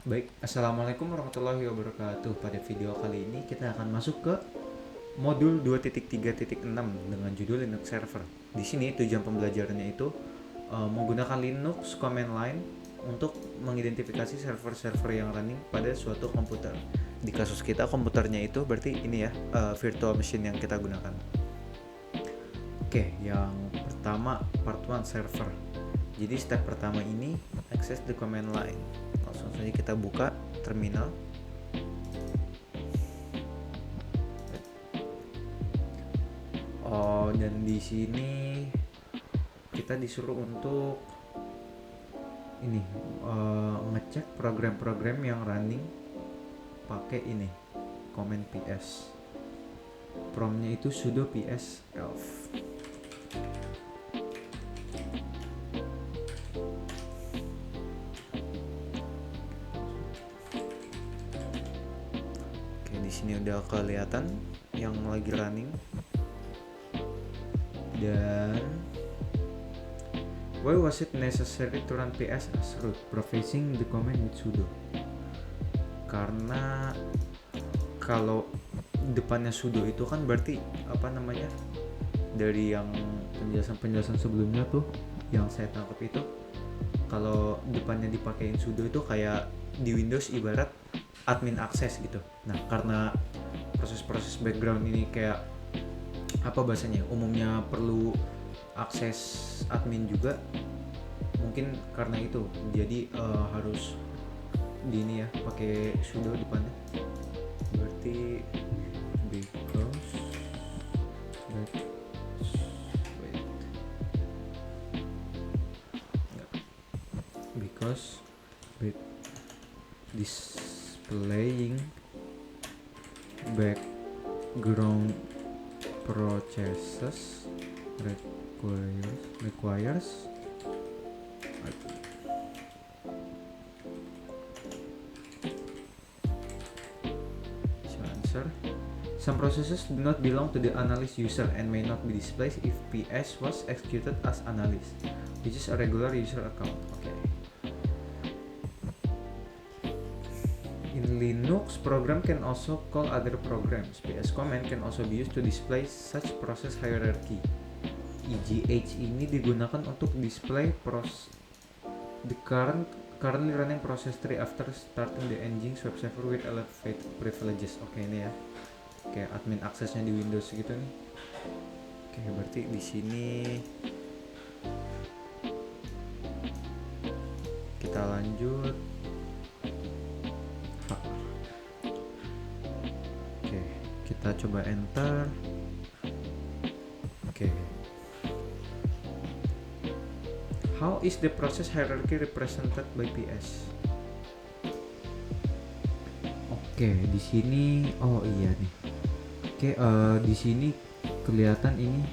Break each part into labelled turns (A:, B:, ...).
A: Baik, Assalamualaikum warahmatullahi wabarakatuh. Pada video kali ini kita akan masuk ke modul 2.3.6 dengan judul Linux Server. Di sini tujuan pembelajarannya itu menggunakan Linux command line untuk mengidentifikasi server-server yang running pada suatu komputer. Di kasus kita komputernya itu berarti ini ya, virtual machine yang kita gunakan. Oke, yang pertama part 1 server. Jadi step pertama ini access the command line. Langsung saja kita buka terminal. Oh, dan di sini kita disuruh untuk ini ngecek program-program yang running pakai ini command ps. Promnya itu sudo ps elf. Oke, di sini udah kelihatan yang lagi running. Dan why was it necessary to run ps as root prefacing the command with sudo? Karena kalau depannya sudo itu kan berarti apa namanya, dari yang penjelasan sebelumnya tuh yang saya tangkap itu, kalau depannya dipakein sudo itu kayak di Windows ibarat admin akses gitu. Nah, karena proses-proses background ini kayak apa bahasanya, umumnya perlu akses admin juga, mungkin karena itu jadi harus di ini ya, pakai sudo depannya. Berarti because that wait because with displaying background processes requires answer. Some processes do not belong to the analyst user and may not be displayed if PS was executed as analyst, which is a regular user account. Okay. In Linux, program can also call other programs. PS command can also be used to display such process hierarchy. EGH ini digunakan untuk display the currently running process tree after starting the Nginx web server with elevated privileges. Oke, ini ya, kayak admin aksesnya di Windows gitu nih. Oke, berarti di sini kita lanjut. Oke, kita coba enter. Oke. How is the process hierarchy represented by PS? Oke, di sini oh iya nih. Oke, di sini kelihatan ini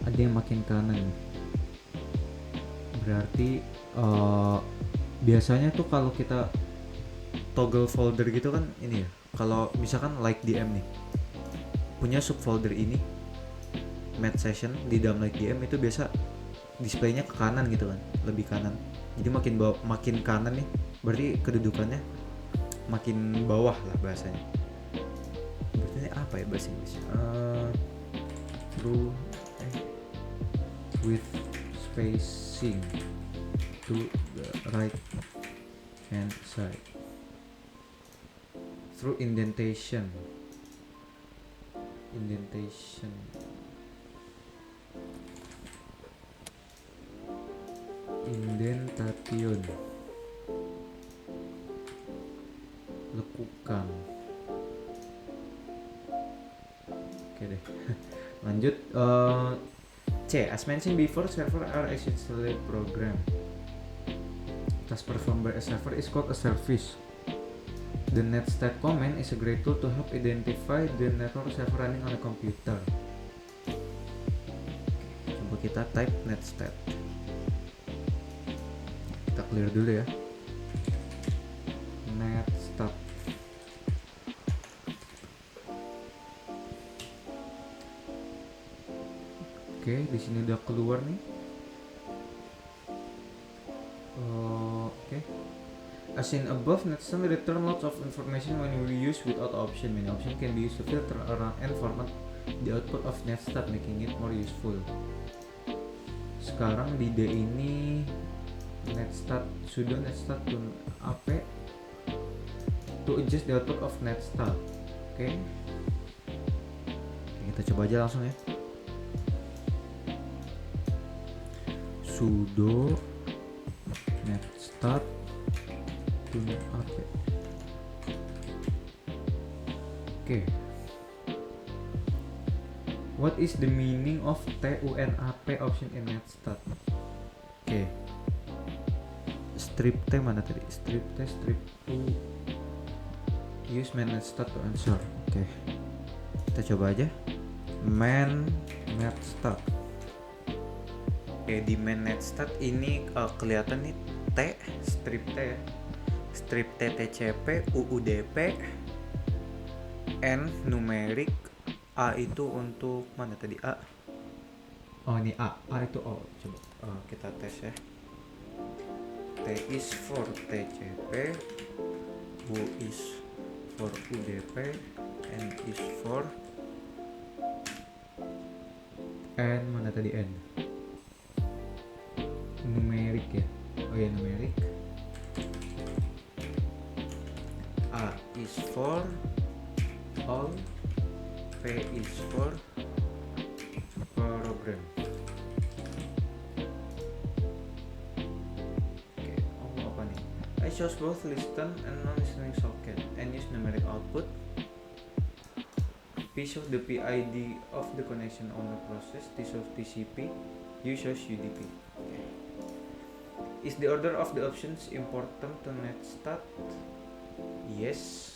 A: ada yang makin kanan nih. Berarti biasanya tuh kalau kita toggle folder gitu kan ini ya. Kalau misalkan like DM nih, punya subfolder ini, match session di dalam like DM itu biasa displaynya ke kanan gitu kan, lebih kanan. Jadi makin kanan nih, berarti kedudukannya makin bawah lah bahasanya. Berarti apa ya bahasa Inggris? Through with spacing to the right hand side through indentation indentation lekukan. Oke deh. Lanjut. C. As mentioned before, server are essentially program. Task performed by a server is called a service. The netstat command is a great tool to help identify the network server running on a computer. Coba kita type netstat. Kita clear dulu ya. Netstat. Oke, di sini udah keluar nih. Oke. As in above, NetStat return lots of information when we use without option. Many option can be used to filter around and format the output of NetStat, making it more useful. Sekarang di D ini NetStat sudo NetStat tune app to adjust the output of NetStat. Oke. Kita coba aja langsung ya. Sudo NetStat tune app. Oke. What is the meaning of TUNAP option in NetStat? Oke. Strip T mana tadi? Strip T, strip U. Use main NetStat to answer. Oke. Kita coba aja. Main NetStat. Oke, di main NetStat ini kelihatan nih T, strip T ya. Strip T TCP, UUDP, N numerik, A itu untuk mana tadi A? Oh ini A itu O. Coba kita tes ya. T is for TCP, U is for UDP, N is for N mana tadi N? Numerik ya. Oh ya numerik. A is for all, P is for program. Oke, apa nih? I chose both listen and non-listening socket and use numeric output. P shows the PID of the connection owner process. T shows TCP. U shows UDP. Okay. Is the order of the options important to NetStat? Yes.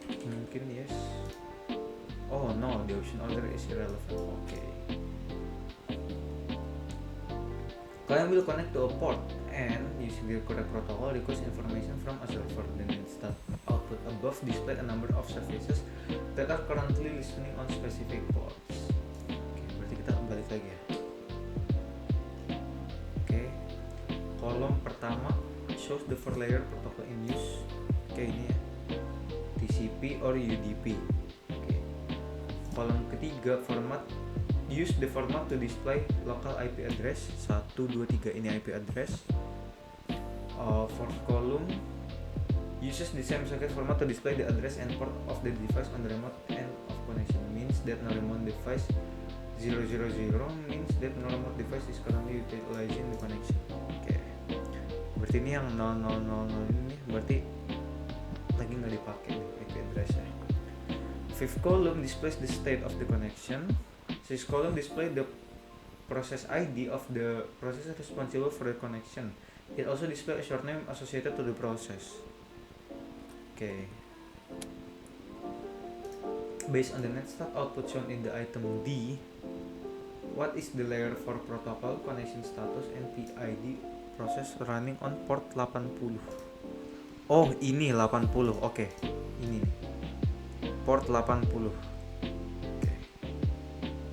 A: Mungkin yes. Oh no, the option order is irrelevant. Okay. Client will connect to a port and using the correct protocol request information from a server. The NetStat output above display a number of services that are currently listening on specific ports. Oke, berarti kita balik lagi ya. Oke. Kolom pertama shows the 4-layer protocol in use. Oke, ini ya. TCP or UDP. Oke. Kolom ketiga format use the format to display local IP address 123 ini IP address. Fourth column uses the same socket format to display the address and port of the device on the remote end of connection. Means that no remote device 000 means that no remote device is currently utilizing the connection. Oke. Berarti ini yang 0000 ini berarti lagi nggak dipakai nih IP address-nya. Fifth column displays the state of the connection. Sixth column display the process ID of the process responsible for the connection. It also display a short name associated to the process. Okay. Based on the NetStat output shown in the item D, what is the layer for protocol connection status and PID process running on port 80? Oh, ini 80. Oke. Ini nih. Port 80. Oke.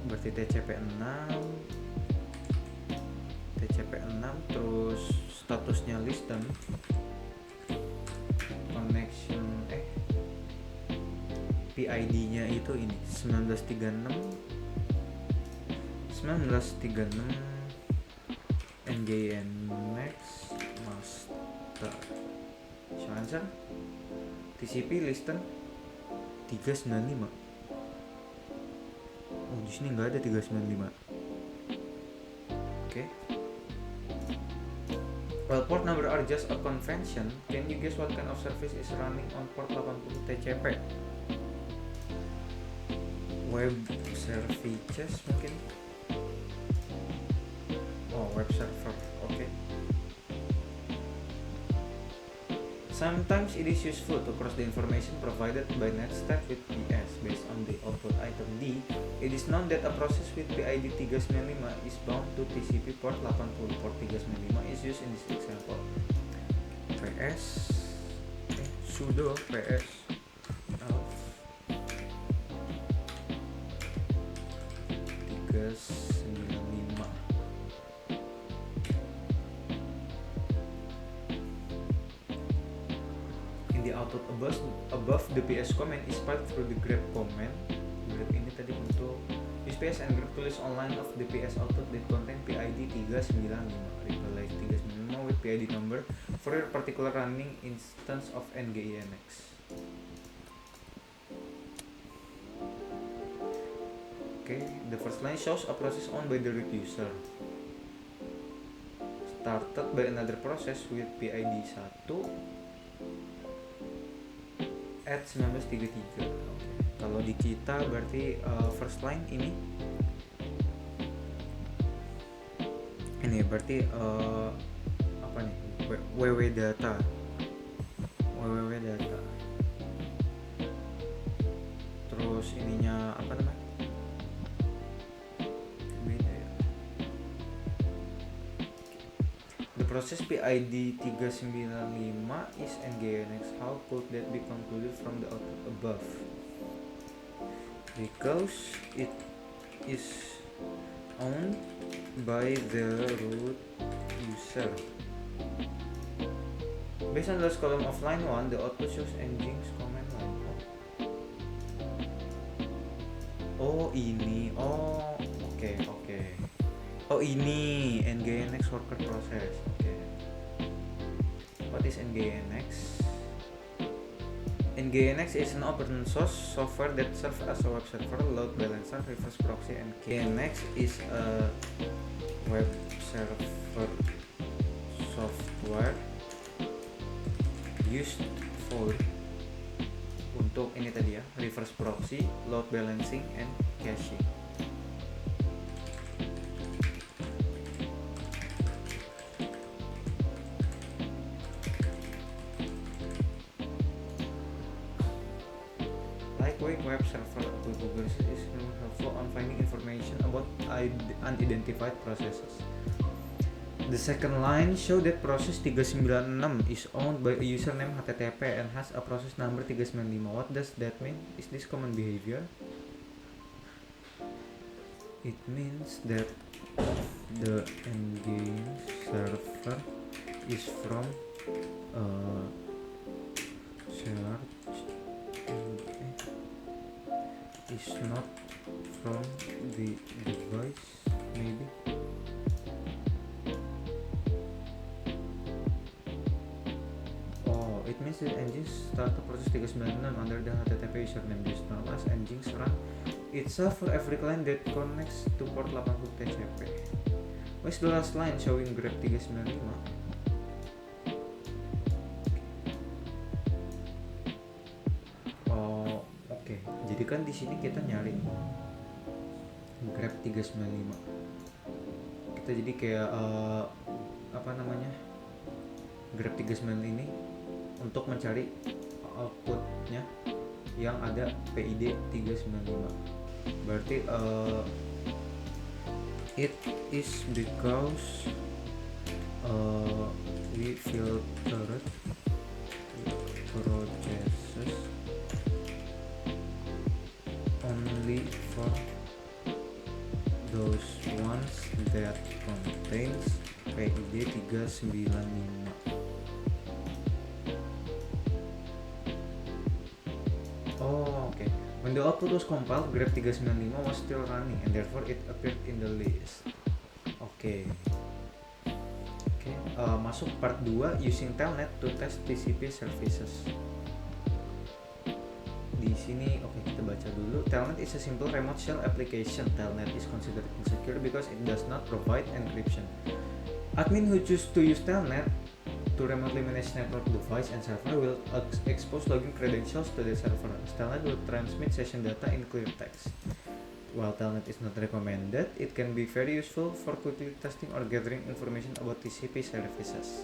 A: Berarti TCP 6 terus statusnya listen. Connection PID-nya itu ini 1936 NJNX master. So answer TCP listen 395. Oh, di sini nggak ada 395. Oke. Well, port number are just a convention. Can you guess what kind of service is running on port 80 TCP? Web services mungkin. Oh, web server. Okay. Sometimes it is useful to cross the information provided by NetStat with PS based on the output item D. It is known that a process with PID 395 is bound to TCP port 80. Port 395 is used in this example. PS sudo PS of 395. the output above the PS command is passed through the grep command. Grep ini tadi untuk use PS and grep to list online of the PS output that contain PID 395. Replace 395 with PID number for your particular running instance of NGINX. Okay, the first line shows a process owned by the root user started by another process with PID 1 at 1933. Okay. Kalau di kita berarti first line ini berarti apa nih, www data terus ininya apa namanya, the process PID 395 is NGINX. How could that be concluded from the output above? Because it is owned by the root user. Based on the last column of line 1, the output shows Nginx command line. Oh ini, oke. Oh ini NGINX worker process. Oke. What is NGINX? NGINX is an open source software that serves as a web server, load balancer, reverse proxy, and NGINX is a web server software used for untuk ini tadi ya, reverse proxy, load balancing, and caching. Web server of Google is helpful on finding information about unidentified processes. The second line show that process 396 is owned by a username HTTP and has a process number 395. What does that mean? Is this common behavior? It means that the Nginx server is from is not from the device, maybe. Oh, it means that Nginx start the process 396 under the HTTP username just known as Nginx run itself for every client that connects to port 80 TCP. Where's the last line showing grep 395? Jadi kan di sini kita nyari grep 395. Kita jadi kayak grep 395 ini untuk mencari outputnya yang ada PID 395. Berarti it is because we filtered processes only for those ones that contains PID 395. Okay. When the output was compiled, grep 395 was still running and therefore it appeared in the list. Oke. Masuk part 2, using Telnet to test TCP services. Di sini kita baca dulu. Telnet is a simple remote shell application. Telnet is considered insecure because it does not provide encryption. Admin who choose to use Telnet to remotely manage network device and server will expose login credentials to the server. Telnet will transmit session data in clear text. While Telnet is not recommended, it can be very useful for quickly testing or gathering information about TCP services.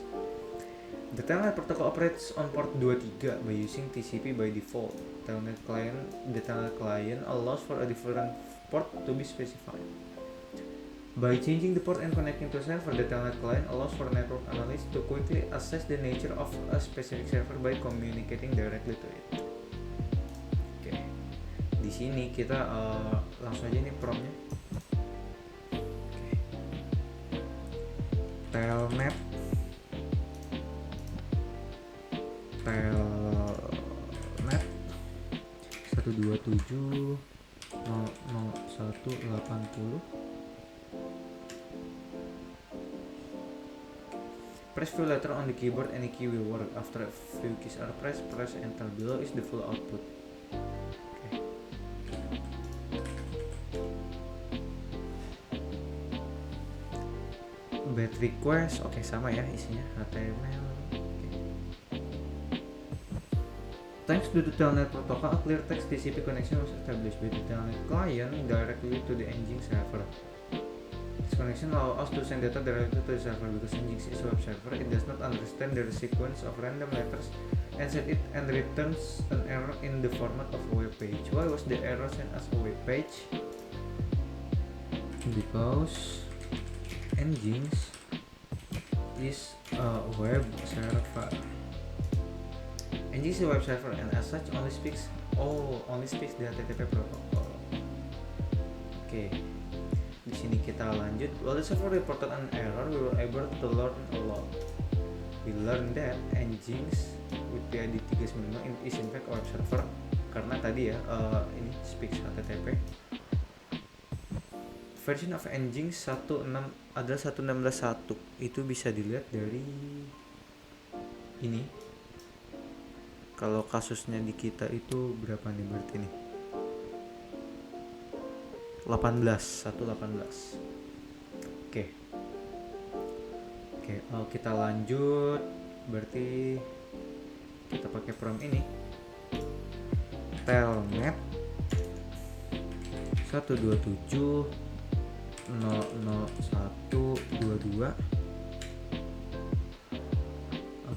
A: The Telnet protocol operates on port 23 by using TCP by default. The Telnet client allows for a different port to be specified. By changing the port and connecting to a server, the Telnet client allows for network analysts to quickly assess the nature of a specific server by communicating directly to it. Oke. Di sini kita langsung aja nih prompt-nya. Telnet 127.0.1.80. Press few letter on the keyboard, any key will work. After a few keys are press enter. Below is the full output. Okay. Bad request, oke sama ya isinya HTML. Thanks to the Telnet protocol, a clear text TCP connection was established with the Telnet client directly to the Nginx server. This connection allows us to send data directly to the server because Nginx is a web server. It does not understand the sequence of random letters and returns an error in the format of a web page. Why was the error sent as a web page? Because Nginx is a web server. Nginx is a web server and as such only speaks the HTTP protocol. Oke. Di sini kita lanjut. While the server reported an error, we were able to learn a lot. We learned that Nginx with PID 395 is in fact a web server karena tadi ya ini speaks HTTP. Version of Nginx adalah 1.16.1. Itu bisa dilihat dari ini. Kalau kasusnya di kita itu berapa nih berarti nih? 1.18. Oke, kita lanjut. Berarti kita pakai prompt ini. Telnet 127.0.0.1.22.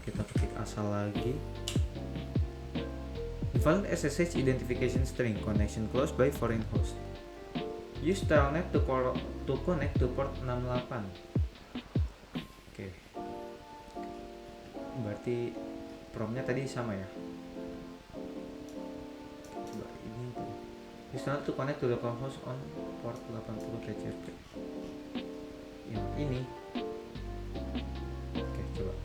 A: Kita ketik asal lagi. Valid SSH identification string connection closed by foreign host. Use Telnet to connect to port 68. Oke. Berarti promptnya tadi sama ya. Coba ini tuh. Use Telnet to connect to localhost on port 80 TCP. Yang ini. Oke, coba.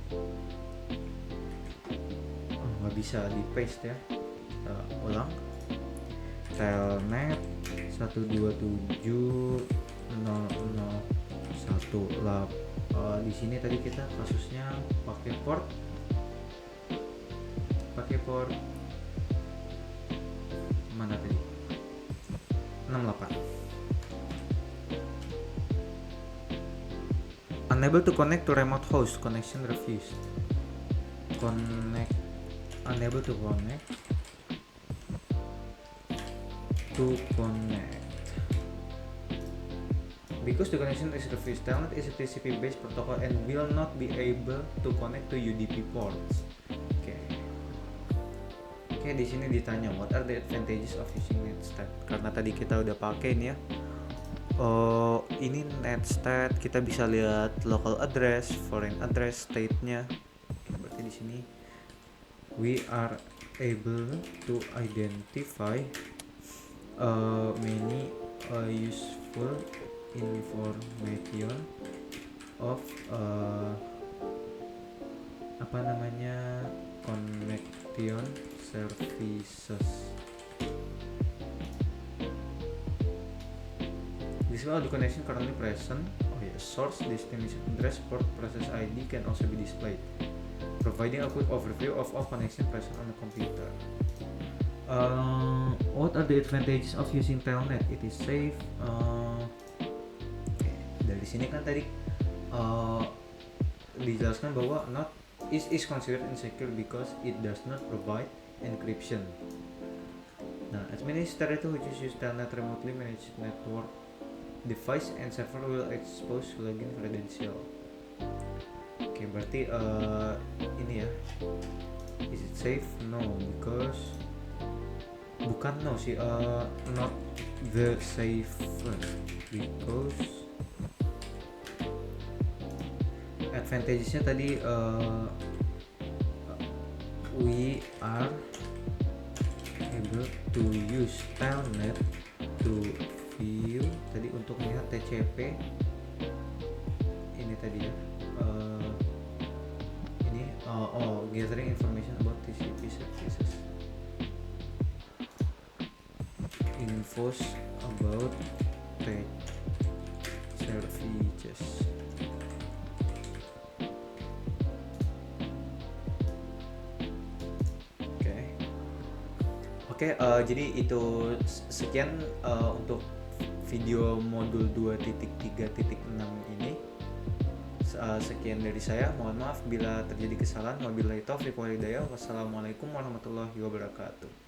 A: Nggak bisa di paste ya. Ulang. Telnet 127.0.0.1. Di sini tadi kita kasusnya pakai port mana tadi? 68. Unable to connect to remote host, connection refused. Unable to connect. Because the connection is refused. Telnet is a TCP based protocol and will not be able to connect to UDP ports. Oke, di sini ditanya what are the advantages of using Netstat? Karena tadi kita udah pakai ini ya. Ini Netstat, kita bisa lihat local address, foreign address, state-nya. Berarti di sini we are able to identify many useful information of connection services. This will the connection currently present. Source, destination address, port, process ID can also be displayed, providing a quick overview of all connection present on the computer. What are the advantages of using Telnet? It is safe. Dari sini kan tadi dijelaskan bahwa is considered insecure because it does not provide encryption. Nah, administrator who use Telnet remotely manage network device and server will expose login credential. Oke, berarti ini ya. Is it safe? No, because bukan no sih, not the safest because advantages-nya tadi we are able to use Telnet to view tadi untuk melihat TCP ini tadi ya, ini gathering information about TCP services. infos about page services. Oke, jadi itu sekian untuk video modul 2.3.6 ini. Sekian dari saya. Mohon maaf bila terjadi kesalahan. Wabillahi taufiq wal hidayah. Wassalamualaikum warahmatullahi wabarakatuh.